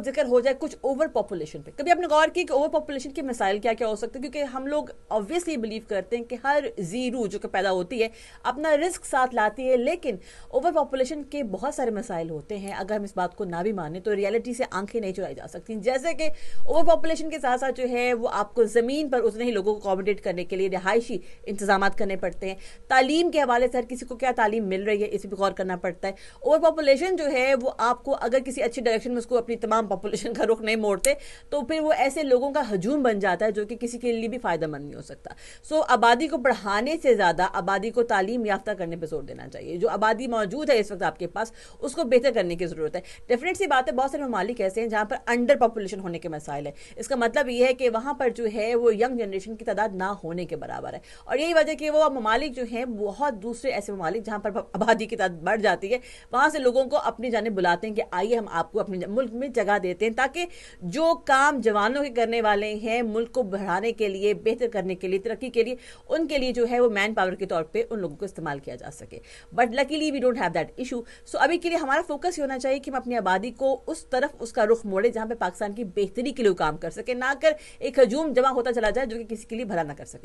ذکر ہو جائے کچھ اوور پاپولیشن پہ. کبھی آپ نے غور کی کہ اوور پاپولیشن کے مسائل کیا کیا ہو سکتے ہیں؟ کیونکہ ہم لوگ آبویسلی بلیو کرتے ہیں کہ ہر زیرو جو کہ پیدا ہوتی ہے اپنا رزق ساتھ لاتی ہے، لیکن اوور پاپولیشن کے بہت سارے مسائل ہوتے ہیں. اگر ہم اس بات کو نہ بھی مانیں تو ریئلٹی سے آنکھیں نہیں چرائی جا سکتی. جیسے کہ اوور پاپولیشن کے ساتھ ساتھ جو ہے وہ آپ کو زمین پر اتنے ہی لوگوں کو اکوموڈیٹ کرنے کے لیے رہائشی انتظامات کرنے پڑتے ہیں. تعلیم کے حوالے سے ہر کسی کو کیا تعلیم مل رہی ہے اس پہ غور کرنا پڑتا ہے. اوور پاپولیشن جو ہے وہ آپ کو اگر کسی اچھی ڈائریکشن میں اس کو اپنی تمام پاپولیشن کا رخ نہیں موڑتے تو پھر وہ ایسے لوگوں کا ہجوم بن جاتا ہے جو کہ کسی کے لیے بھی فائدہ مند نہیں ہو سکتا. سو آبادی کو بڑھانے سے زیادہ آبادی کو تعلیم یافتہ کرنے پہ زور دینا چاہیے. جو آبادی موجود ہے اس وقت آپ کے پاس اس کو بہتر کرنے کی ضرورت ہے. ڈیفینیٹ سی بات ہے بہت سارے ممالک ایسے ہیں جہاں پر انڈر پاپولیشن ہونے کے مسائل ہیں. اس کا مطلب یہ ہے کہ وہاں پر جو ہے وہ ینگ جنریشن کی تعداد نہ ہونے کے برابر ہے. اور یہی وجہ کہ وہ ممالک جو ہیں بہت دوسرے ایسے ممالک جہاں پر آبادی کی تعداد بڑھ جاتی ہے وہاں سے لوگوں کو اپنی جانب بلاتے ہیں کہ آئیے ہم آپ کو اپنے ملک میں جگہ دیتے ہیں تاکہ جو کام جوانوں کے کرنے والے ہیں ملک کو بڑھانے کے لیے، بہتر کرنے کے لیے، ترقی کے لیے، ان کے لیے جو ہے وہ مین پاور کے طور پہ ان لوگوں کو استعمال کیا جا سکے. But luckily we don't have that issue. So ابھی کے لیے ہمارا فوکس یہ ہونا چاہیے کہ ہم اپنی آبادی کو اس طرف اس کا رخ موڑے جہاں پہ پاکستان کی بہتری کے لیے کام کر سکے، نہ کر ایک ہجوم جمع ہوتا چلا جائے جو کہ کسی کے لیے بھلا نہ کر سکے.